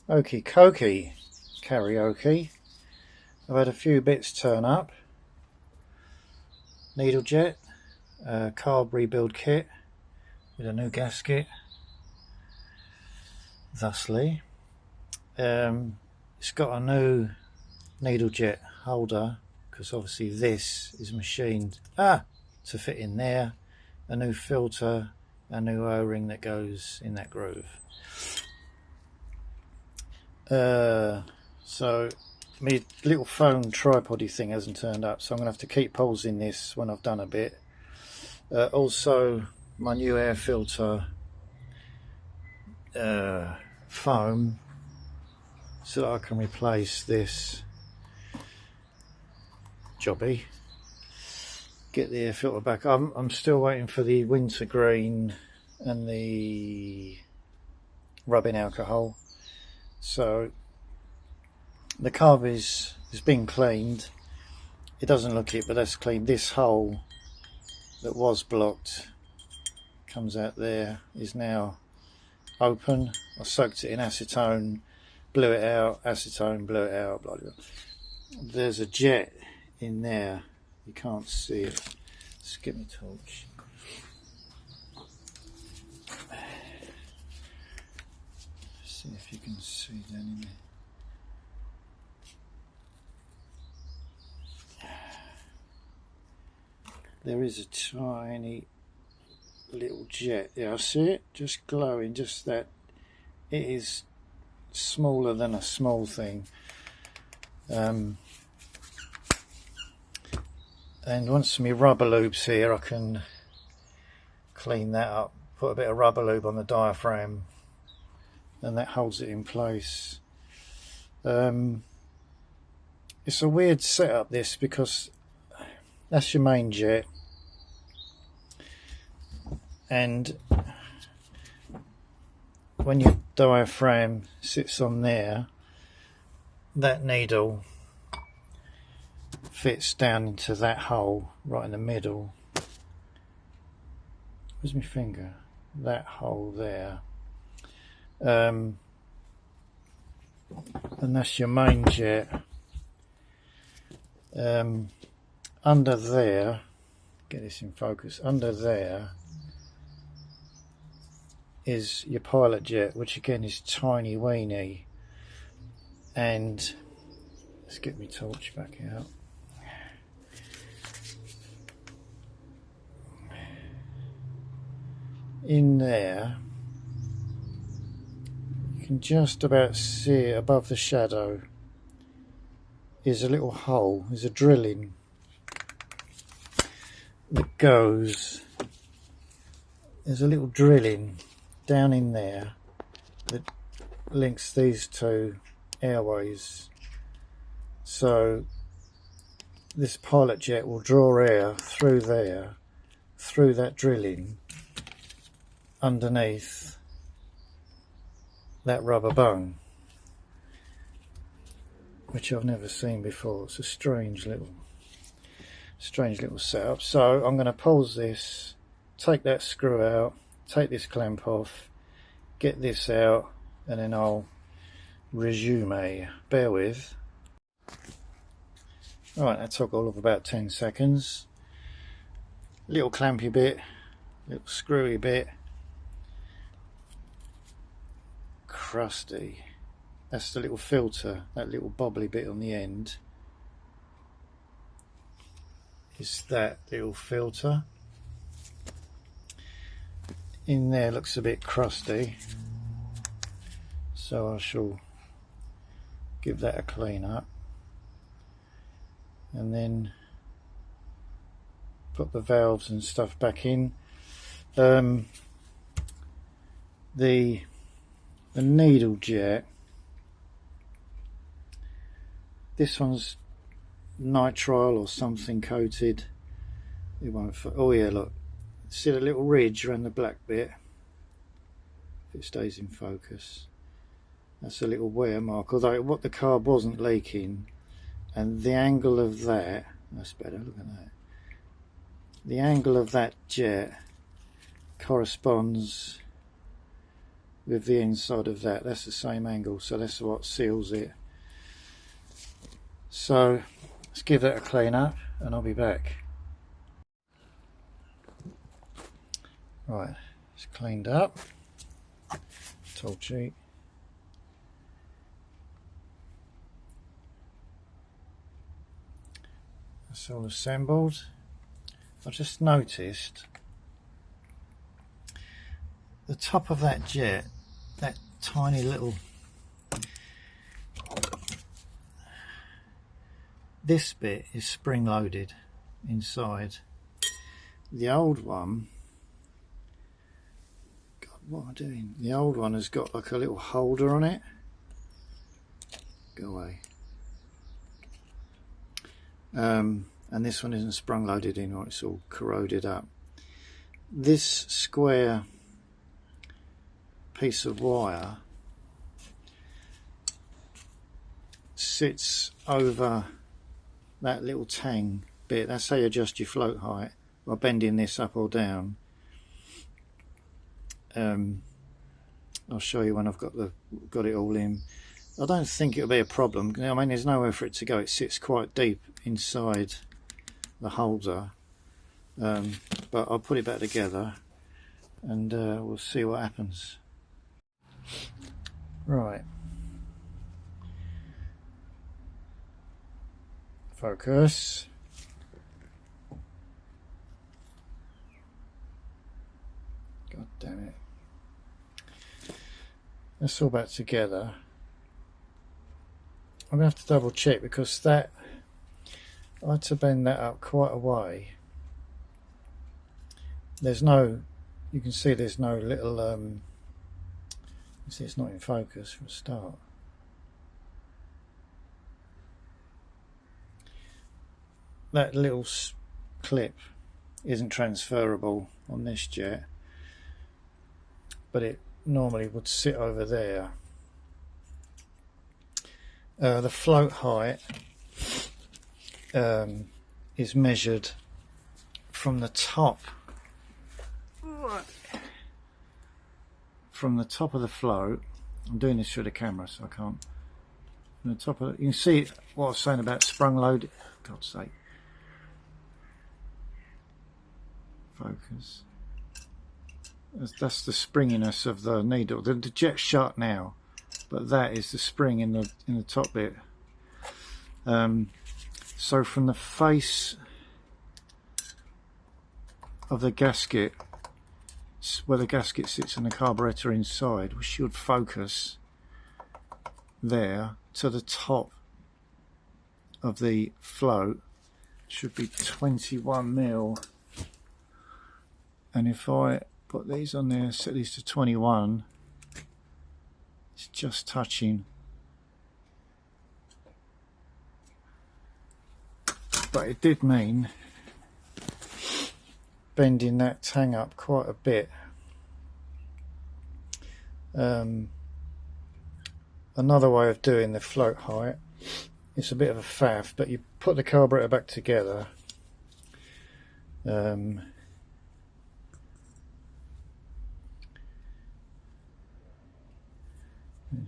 Okie dokie, karaoke. I've had a few bits turn up. Needle jet, carb rebuild kit with a new gasket, thusly. It's got a new needle jet holder, because obviously this is machined to fit in there. A new filter, a new O-ring that goes in that groove. So my little phone tripod-y thing hasn't turned up, so I'm going to have to keep pausing this when I've done a bit. Also, my new air filter foam, so that I can replace this jobby. Get the air filter back. I'm still waiting for the wintergreen and the rubbing alcohol. So the carb has been cleaned. It doesn't look it, but that's clean. This hole that was blocked, comes out there, is now open. I soaked it in acetone, blew it out, acetone, blew it out, blah, blah. There's a jet in there. You can't see it. Just give me a torch. See if you can see down in there. There is a tiny little jet. Yeah, I see it, just glowing, just that. It is smaller than a small thing. And once my rubber lube's here, I can clean that up, put a bit of rubber lube on the diaphragm, and that holds it in place. It's a weird setup, this, because that's your main jet, and when your diaphragm sits on there, that needle fits down into that hole right in the middle. Where's my finger? That hole there. And that's your main jet. Under there, get this in focus, under there is your pilot jet, which again is tiny weeny. And let's get my torch back out. In there, you can just about see it above the shadow, is a little hole, is a drilling that goes, there's a little drilling down in there that links these two airways. So this pilot jet will draw air through there, through that drilling, underneath that rubber bone, which I've never seen before. It's a strange little setup. So I'm going to pause this, take that screw out, take this clamp off, get this out, and then I'll resume. Bear with. Alright, that took all of about 10 seconds. Little clampy bit, little screwy bit, crusty. That's the little filter, that little bobbly bit on the end is that little filter. In there looks a bit crusty, so I shall give that a clean up and then put the valves and stuff back in. The needle jet, this one's nitrile or something coated. It won't. Oh yeah, look. See the little ridge around the black bit? If it stays in focus, that's a little wear mark. Although what the carb wasn't leaking, and the angle of that, that's better. Look at that. The angle of that jet corresponds with the inside of that. That's the same angle, so that's what seals it. So let's give that a clean up and I'll be back. Right, it's cleaned up, tool sheet. That's all assembled. I just noticed the top of that jet, that tiny little, this bit is spring loaded inside. The old one, God, what am I doing? The old one has got like a little holder on it. Go away. And this one isn't sprung loaded in, or it's all corroded up. This square piece of wire sits over that little tang bit. That's how you adjust your float height by bending this up or down. I'll show you when I've got it all in. I don't think it'll be a problem. I mean, there's nowhere for it to go. It sits quite deep inside the holder, but I'll put it back together and we'll see what happens. Right, focus. God damn it. That's all back together. I'm going to have to double check because that, I had to bend that up quite a way. There's no, you can see there's no little, you see it's not in focus for a start. That little clip isn't transferable on this jet, but it normally would sit over there. The float height is measured from the top of the float. I'm doing this through the camera, so I can't. From the top of it, you can see what I was saying about sprung load. God's sake. Focus. That's the springiness of the needle. The jet's shut now, but that is the spring in the top bit. So from the face of the gasket, where the gasket sits in the carburetor inside, we should focus there to the top of the float. Should be 21 mil, and if I put these on there, set these to 21, it's just touching. But it did mean bending that tang up quite a bit. Another way of doing the float height, it's a bit of a faff, but you put the carburetor back together. Where's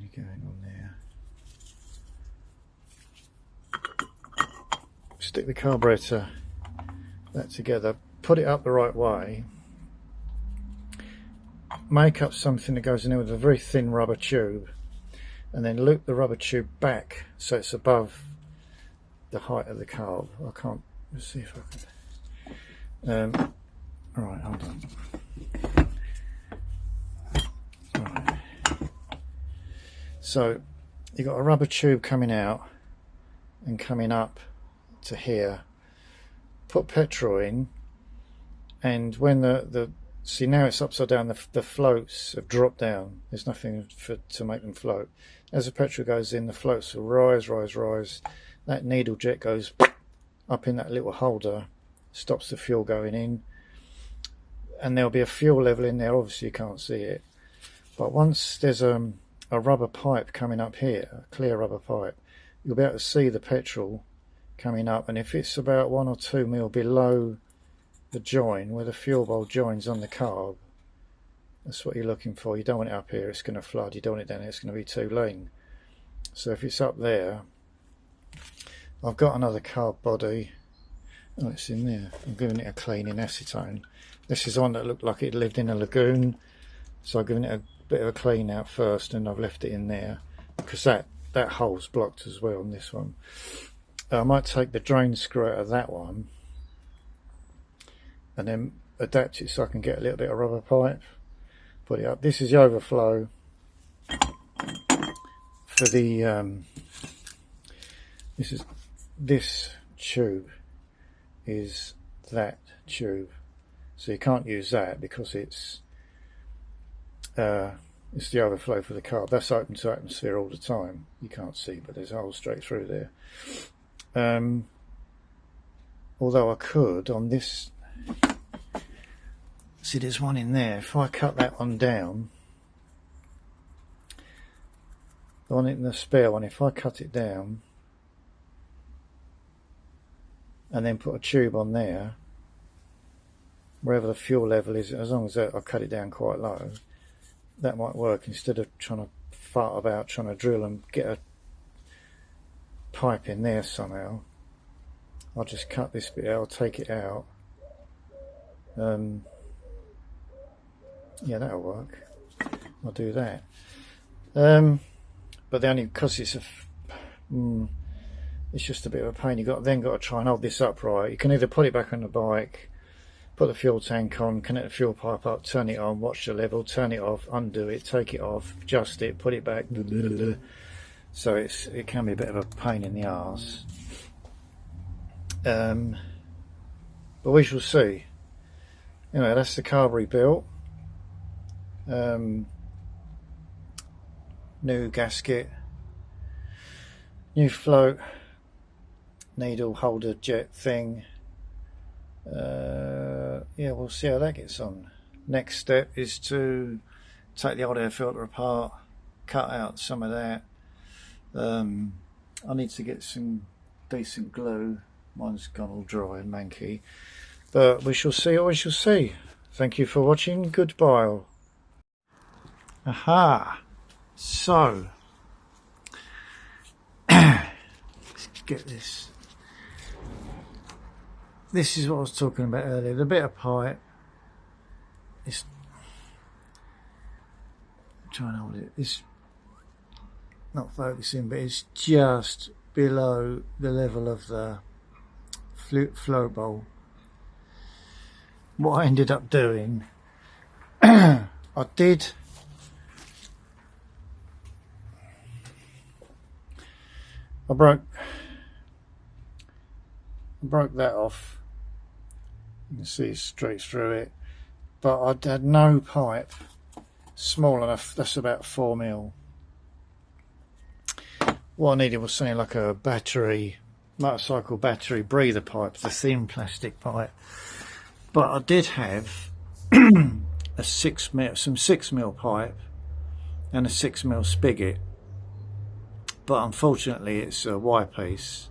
it going on there? Stick the carburetor back together, put it up the right way, make up something that goes in there with a very thin rubber tube, and then loop the rubber tube back so it's above the height of the carb. I can't, let's see if I can. Alright, hold on. Right. So you've got a rubber tube coming out and coming up to here. Put petrol in, and when the see, now it's upside down, the floats have dropped down. There's nothing to make them float. As the petrol goes in, the floats will rise. That needle jet goes up in that little holder, stops the fuel going in, and there'll be a fuel level in there. Obviously you can't see it, but once there's a rubber pipe coming up here, a clear rubber pipe, you'll be able to see the petrol coming up, and if it's about 1 or 2 mil below the join where the fuel bowl joins on the carb, That's what you're looking for. You don't want it up here, it's going to flood. You don't want it down here, it's going to be too lean. So if it's up there, I've got another carb body. Oh, it's in there. I'm giving it a clean in acetone. This is the one that looked like it lived in a lagoon, so I've given it a bit of a clean out first, and I've left it in there because that hole's blocked as well on this one. I might take the drain screw out of that one and then adapt it so I can get a little bit of rubber pipe, put it up. This is the overflow for the this tube is that tube, so you can't use that because it's the overflow for the carb. That's open to atmosphere all the time. You can't see, but there's a hole straight through there. Although I could on this, see there's one in there. If I cut that one down, the one in the spare one, if I cut it down and then put a tube on there, wherever the fuel level is, as long as I cut it down quite low, that might work. Instead of trying to fart about trying to drill and get a pipe in there somehow, I'll just cut this bit out, I'll take it out. Yeah, that'll work. I'll do that. But the only, because it's just a bit of a pain. You've got to try and hold this upright. You can either put it back on the bike, put the fuel tank on, connect the fuel pipe up, turn it on, watch the level, turn it off, undo it, take it off, adjust it, put it back. So it can be a bit of a pain in the arse. But we shall see. Anyway, that's the carb rebuilt. New gasket, new float, needle holder jet thing. Yeah, we'll see how that gets on. Next step is to take the old air filter apart, cut out some of that. I need to get some decent glue. Mine's gone all dry and manky, but we shall see what we shall see. Thank you for watching. Goodbye. Aha, so let's get this. This is what I was talking about earlier. The bit of pipe, it's trying to hold it, it's not focusing, but it's just below the level of the float bowl. What I ended up doing, I broke that off. You can see straight through it, but I had no pipe small enough. That's about 4mm. What I needed was something like a motorcycle battery breather pipe, the thin plastic pipe. But I did have some 6mm pipe and a 6mm spigot, but unfortunately it's a Y piece.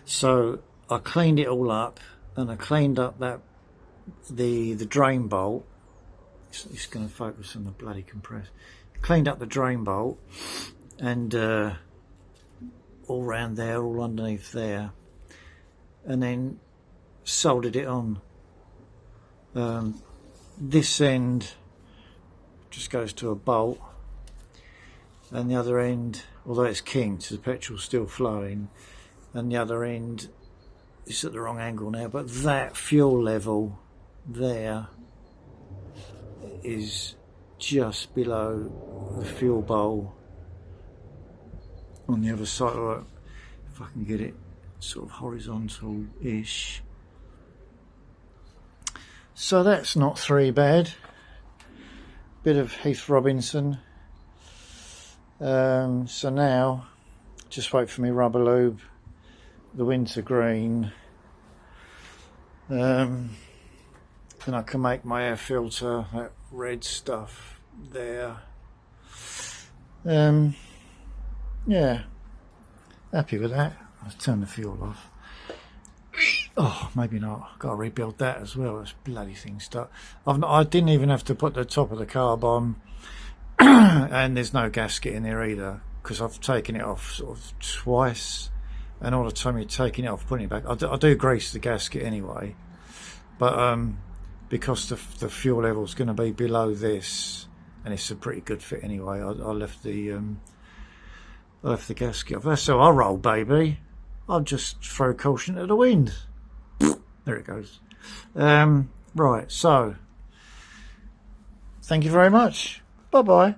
So I cleaned it all up, and I cleaned up the drain bolt. It's going to focus on the bloody compressor. Cleaned up the drain bolt and all round there, all underneath there, and then soldered it on. This end just goes to a bolt, and the other end, although it's kinked, the petrol's still flowing, and the other end is at the wrong angle now, but that fuel level there is just below the fuel bowl on the other side. Right, if I can get it sort of horizontal-ish. So that's not three bad. Bit of Heath Robinson. So now just wait for me rubber lube, the winter green, then I can make my air filter, that red stuff there. Yeah, happy with that. I'll turn the fuel off. Oh, maybe not. I've got to rebuild that as well. This bloody thing stuck. I didn't even have to put the top of the carb on, and there's no gasket in there either, because I've taken it off sort of twice, and all the time you're taking it off, putting it back. I do grease the gasket anyway, but because the fuel level is going to be below this, and it's a pretty good fit anyway, I left the gasket off. That's how I roll, baby. I'll just throw caution to the wind. There it goes. Right, so thank you very much. Bye bye.